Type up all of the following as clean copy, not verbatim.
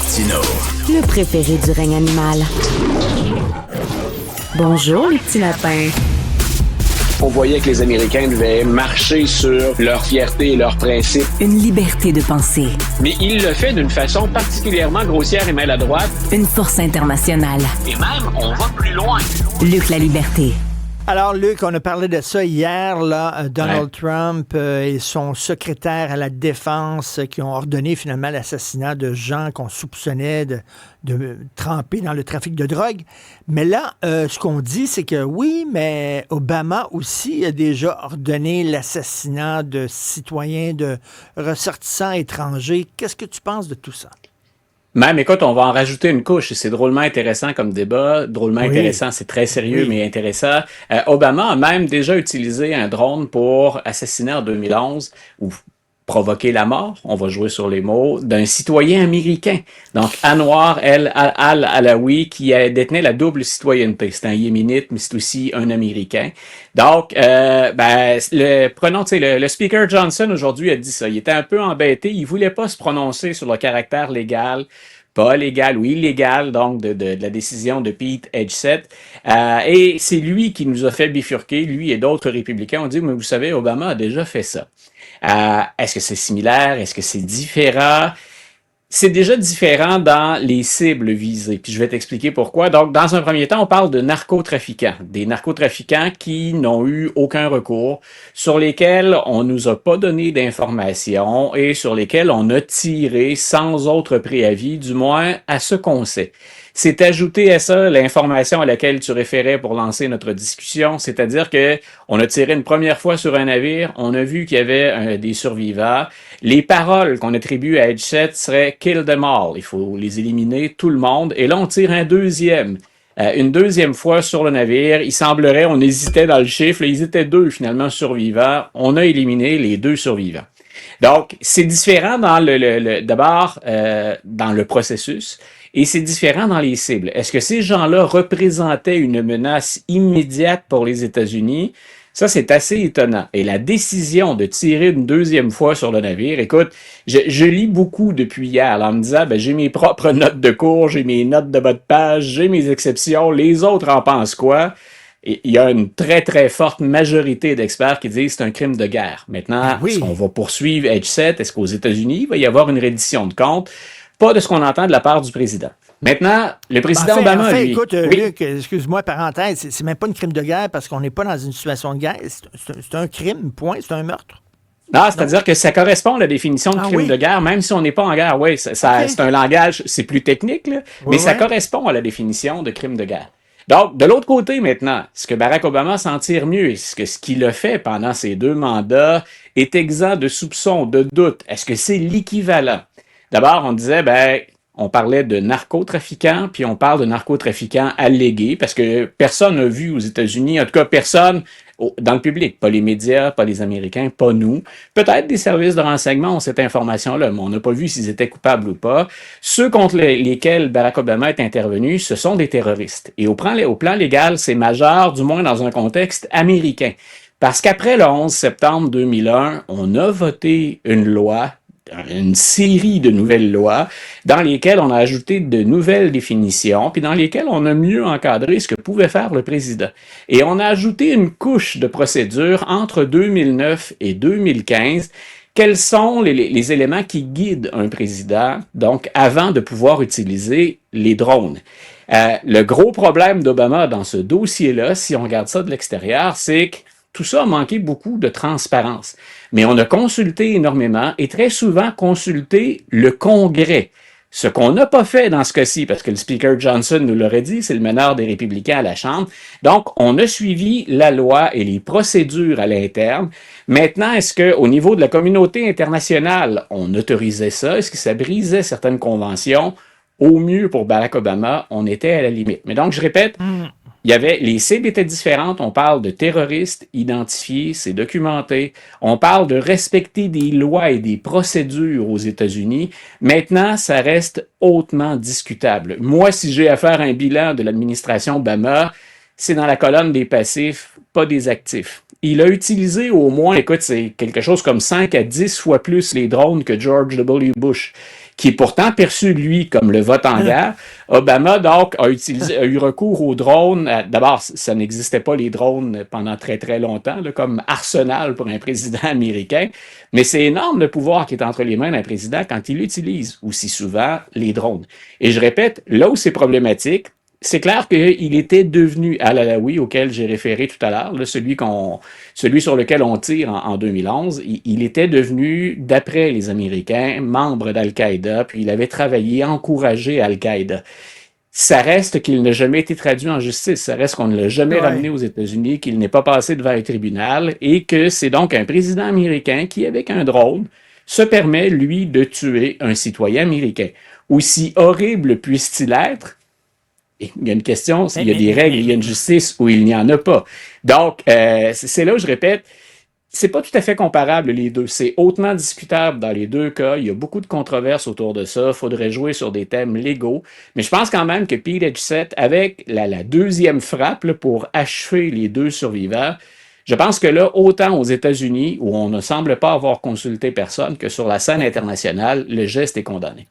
Martineau. Le préféré du règne animal. Bonjour, les petits lapins. On voyait que les Américains devaient marcher sur leur fierté et leurs principes. Une liberté de penser. Mais il le fait d'une façon particulièrement grossière et maladroite. Une force internationale. Et même, on va plus loin. Luc la Liberté. Alors, Luc, on a parlé de ça hier, là, Donald Trump et son secrétaire à la défense qui ont ordonné finalement l'assassinat de gens qu'on soupçonnait de tremper dans le trafic de drogue. Mais là, ce qu'on dit, c'est que oui, mais Obama aussi a déjà ordonné l'assassinat de citoyens, de ressortissants étrangers. Qu'est-ce que tu penses de tout ça? Même, écoute, on va en rajouter une couche. C'est drôlement intéressant comme débat. Drôlement intéressant, c'est très sérieux, mais intéressant. Obama a même déjà utilisé un drone pour assassiner en 2011 ou provoquer la mort, on va jouer sur les mots, d'un citoyen américain. Donc, Anwar al-Alawi, qui détenait la double citoyenneté. C'est un yéménite, mais c'est aussi un Américain. Donc, prenons, tu sais, le speaker Johnson aujourd'hui a dit ça. Il était un peu embêté. Il voulait pas se prononcer sur le caractère légal, pas légal ou illégal, donc de la décision de Pete Hegseth. Et c'est lui qui nous a fait bifurquer, lui et d'autres républicains ont dit, mais vous savez, Obama a déjà fait ça. Est-ce que c'est similaire? Est-ce que c'est différent? C'est déjà différent dans les cibles visées. Puis je vais t'expliquer pourquoi. Donc, dans un premier temps, on parle de narcotrafiquants. Des narcotrafiquants qui n'ont eu aucun recours, sur lesquels on nous a pas donné d'informations et sur lesquels on a tiré sans autre préavis, du moins à ce qu'on sait. C'est ajouté à ça l'information à laquelle tu référais pour lancer notre discussion, c'est-à-dire que on a tiré une première fois sur un navire, on a vu qu'il y avait des survivants. Les paroles qu'on attribue à Hegseth seraient « kill them all », il faut les éliminer, tout le monde. Et là, on tire une deuxième fois sur le navire. Il semblerait, on hésitait dans le chiffre, ils étaient 2 finalement survivants. On a éliminé les 2 survivants. Donc, c'est différent dans d'abord dans le processus. Et c'est différent dans les cibles. Est-ce que ces gens-là représentaient une menace immédiate pour les États-Unis? Ça, c'est assez étonnant. Et la décision de tirer une deuxième fois sur le navire, écoute, je lis beaucoup depuis hier là, en me disant, j'ai mes propres notes de cours, j'ai mes notes de bas de page, j'ai mes exceptions, les autres en pensent quoi? Et il y a une très, très forte majorité d'experts qui disent que c'est un crime de guerre. Maintenant, est-ce qu'on va poursuivre Hegseth? Est-ce qu'aux États-Unis, il va y avoir une reddition de compte? Pas de ce qu'on entend de la part du président. Maintenant, le président Obama, lui... Écoute, Luc, excuse-moi, parenthèse, c'est même pas une crime de guerre parce qu'on n'est pas dans une situation de guerre. C'est un crime, point, c'est un meurtre. Non, c'est-à-dire que ça correspond à la définition de crime de guerre, même si on n'est pas en guerre. Oui, c'est un langage, c'est plus technique, là, mais ça correspond à la définition de crime de guerre. Donc, de l'autre côté maintenant, ce que Barack Obama s'en tire mieux, et ce qu'il a fait pendant ses 2 mandats est exempt de soupçons, de doutes. Est-ce que c'est l'équivalent? D'abord, on disait, on parlait de narcotrafiquants, puis on parle de narcotrafiquants allégués, parce que personne n'a vu aux États-Unis, en tout cas personne dans le public, pas les médias, pas les Américains, pas nous. Peut-être des services de renseignement ont cette information-là, mais on n'a pas vu s'ils étaient coupables ou pas. Ceux contre lesquels Barack Obama est intervenu, ce sont des terroristes. Et au plan légal, c'est majeur, du moins dans un contexte américain. Parce qu'après le 11 septembre 2001, on a voté une série de nouvelles lois dans lesquelles on a ajouté de nouvelles définitions, puis dans lesquelles on a mieux encadré ce que pouvait faire le président. Et on a ajouté une couche de procédure entre 2009 et 2015. Quels sont les éléments qui guident un président, donc avant de pouvoir utiliser les drones? Le gros problème d'Obama dans ce dossier-là, si on regarde ça de l'extérieur, c'est que tout ça a manqué beaucoup de transparence. Mais on a consulté énormément et très souvent consulté le Congrès. Ce qu'on n'a pas fait dans ce cas-ci, parce que le speaker Johnson nous l'aurait dit, c'est le meneur des républicains à la Chambre. Donc, on a suivi la loi et les procédures à l'interne. Maintenant, est-ce qu'au niveau de la communauté internationale, on autorisait ça? Est-ce que ça brisait certaines conventions? Au mieux, pour Barack Obama, on était à la limite. Mais donc, je répète, les cibles étaient différentes. On parle de terroristes identifiés, c'est documenté. On parle de respecter des lois et des procédures aux États-Unis. Maintenant, ça reste hautement discutable. Moi, si j'ai à faire un bilan de l'administration Obama, c'est dans la colonne des passifs, pas des actifs. il a utilisé au moins, écoute, c'est quelque chose comme 5 à 10 fois plus les drones que George W. Bush, qui est pourtant perçu, lui, comme le vote en guerre. Obama, donc, a eu recours aux drones. D'abord, ça n'existait pas, les drones, pendant très, très longtemps, là, comme arsenal pour un président américain. Mais c'est énorme le pouvoir qui est entre les mains d'un président quand il utilise aussi souvent les drones. Et je répète, là où c'est problématique, c'est clair qu'il était devenu Al-Alawi, auquel j'ai référé tout à l'heure, là, celui sur lequel on tire en 2011, il était devenu, d'après les Américains, membre d'Al-Qaïda, puis il avait travaillé, encouragé Al-Qaïda. Ça reste qu'il n'a jamais été traduit en justice, ça reste qu'on ne l'a jamais ramené aux États-Unis, qu'il n'est pas passé devant un tribunal, et que c'est donc un président américain qui, avec un drone, se permet, lui, de tuer un citoyen américain. Aussi horrible puisse-t-il être, il y a une question, il y a des règles, il y a une justice où il n'y en a pas. Donc, c'est là où je répète, c'est pas tout à fait comparable les deux. C'est hautement discutable dans les deux cas. Il y a beaucoup de controverses autour de ça. Il faudrait jouer sur des thèmes légaux. Mais je pense quand même que Pete Hegseth, avec la deuxième frappe là, pour achever les deux survivants, je pense que là, autant aux États-Unis, où on ne semble pas avoir consulté personne, que sur la scène internationale, le geste est condamné.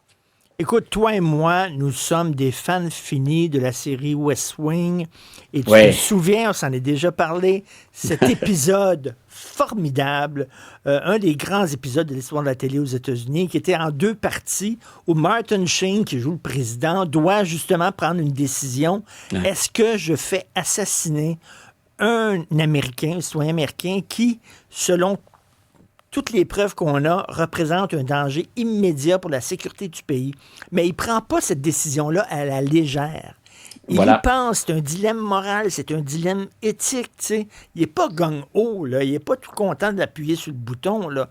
Écoute, toi et moi, nous sommes des fans finis de la série West Wing. Et tu te souviens, on s'en est déjà parlé, cet épisode formidable, un des grands épisodes de l'histoire de la télé aux États-Unis, qui était en 2 parties, où Martin Sheen, qui joue le président, doit justement prendre une décision. Ouais. Est-ce que je fais assassiner un Américain, un citoyen américain, qui, selon toutes les preuves qu'on a, représentent un danger immédiat pour la sécurité du pays. Mais il ne prend pas cette décision-là à la légère. Il y pense, c'est un dilemme moral, c'est un dilemme éthique, tu sais. Il n'est pas gang-ho, là. Il n'est pas tout content d'appuyer sur le bouton, là.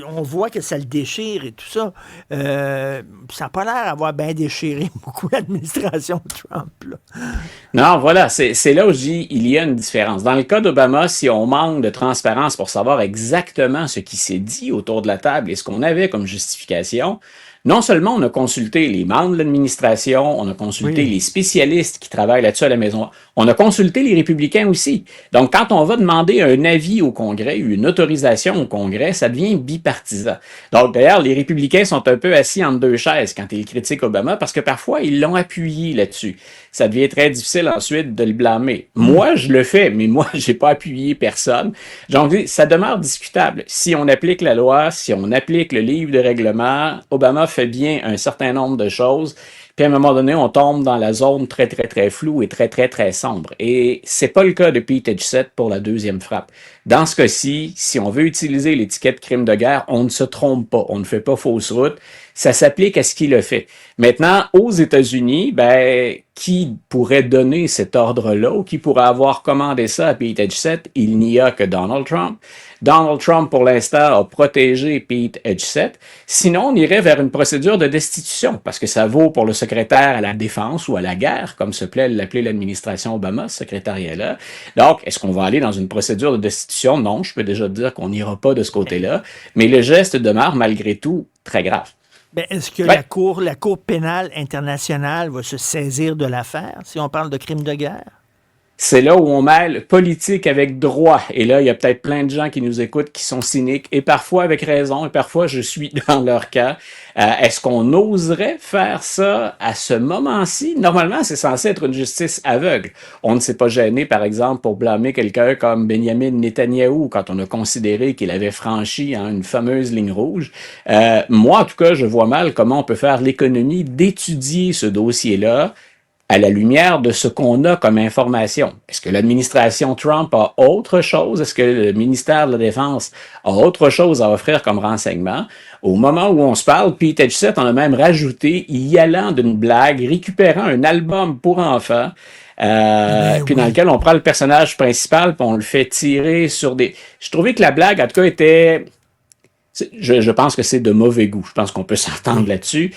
On voit que ça le déchire et tout ça. Ça n'a pas l'air d'avoir bien déchiré beaucoup l'administration Trump, là. Non, voilà, c'est là où je dis il y a une différence. Dans le cas d'Obama, si on manque de transparence pour savoir exactement ce qui s'est dit autour de la table et ce qu'on avait comme justification, non seulement on a consulté les membres de l'administration, on a consulté les spécialistes qui travaillent là-dessus à la Maison, on a consulté les républicains aussi. Donc, quand on va demander un avis au Congrès, une autorisation au Congrès, ça devient bipartisan. Donc, d'ailleurs, les républicains sont un peu assis entre deux chaises quand ils critiquent Obama parce que parfois, ils l'ont appuyé là-dessus. Ça devient très difficile ensuite de le blâmer. Moi, je le fais, mais moi, j'ai pas appuyé personne. Donc, ça demeure discutable. Si on applique la loi, si on applique le livre de règlement, Obama fait bien un certain nombre de choses. Puis à un moment donné, on tombe dans la zone très, très, très floue et très, très, très sombre. Et c'est pas le cas de Pete Hegseth pour la deuxième frappe. Dans ce cas-ci, si on veut utiliser l'étiquette crime de guerre, on ne se trompe pas. On ne fait pas fausse route. Ça s'applique à ce qu'il a fait. Maintenant, aux États-Unis, qui pourrait donner cet ordre-là ou qui pourrait avoir commandé ça à Pete Hegseth? Il n'y a que Donald Trump. Donald Trump, pour l'instant, a protégé Pete Hegseth. Sinon, on irait vers une procédure de destitution, parce que ça vaut pour le secrétaire à la défense ou à la guerre, comme se plaît l'appeler l'administration Obama, ce secrétariat-là. Donc, est-ce qu'on va aller dans une procédure de destitution? Non, je peux déjà dire qu'on n'ira pas de ce côté-là. Mais le geste demeure, malgré tout, très grave. Est-ce que la Cour pénale internationale va se saisir de l'affaire, si on parle de crime de guerre? C'est là où on mêle politique avec droit. Et là, il y a peut-être plein de gens qui nous écoutent qui sont cyniques, et parfois avec raison, et parfois je suis dans leur cas. Est-ce qu'on oserait faire ça à ce moment-ci? Normalement, c'est censé être une justice aveugle. On ne s'est pas gêné, par exemple, pour blâmer quelqu'un comme Benjamin Netanyahou quand on a considéré qu'il avait franchi une fameuse ligne rouge. Moi, en tout cas, je vois mal comment on peut faire l'économie d'étudier ce dossier-là à la lumière de ce qu'on a comme information. Est-ce que l'administration Trump a autre chose? Est-ce que le ministère de la Défense a autre chose à offrir comme renseignement? Au moment où on se parle, Pete Hegseth en a même rajouté, y allant d'une blague, récupérant un album pour enfants, puis dans lequel on prend le personnage principal puis on le fait tirer sur des... Je trouvais que la blague, en tout cas, était... Je pense que c'est de mauvais goût. Je pense qu'on peut s'entendre là-dessus.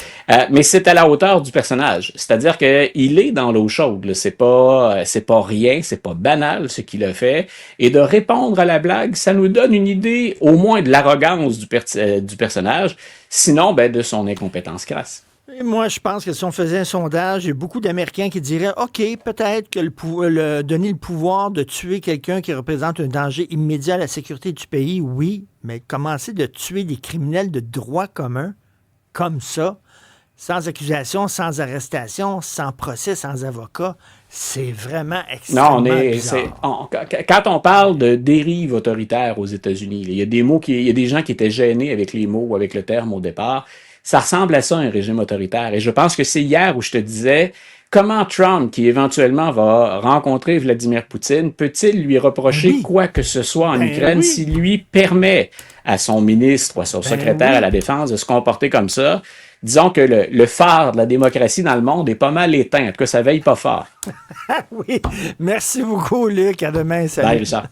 Mais c'est à la hauteur du personnage. C'est-à-dire qu'il est dans l'eau chaude. Là. C'est pas rien, c'est pas banal ce qu'il a fait. Et de répondre à la blague, ça nous donne une idée au moins de l'arrogance du personnage, sinon de son incompétence crasse. Et moi, je pense que si on faisait un sondage, il y a beaucoup d'Américains qui diraient OK, peut-être que donner le pouvoir de tuer quelqu'un qui représente un danger immédiat à la sécurité du pays, oui, mais commencer de tuer des criminels de droit commun comme ça, sans accusation, sans arrestation, sans procès, sans avocat, c'est vraiment extrêmement bizarre. Quand on parle de dérive autoritaire aux États-Unis, il y a il y a des gens qui étaient gênés avec les mots ou avec le terme au départ. Ça ressemble à ça, un régime autoritaire. Et je pense que c'est hier où je te disais, comment Trump, qui éventuellement va rencontrer Vladimir Poutine, peut-il lui reprocher quoi que ce soit en Ukraine s'il lui permet à son ministre ou à son secrétaire à la Défense de se comporter comme ça? Disons que le phare de la démocratie dans le monde est pas mal éteint. En tout cas, ça veille pas fort. Oui. Merci beaucoup, Luc. À demain. Salut. Bye, Richard.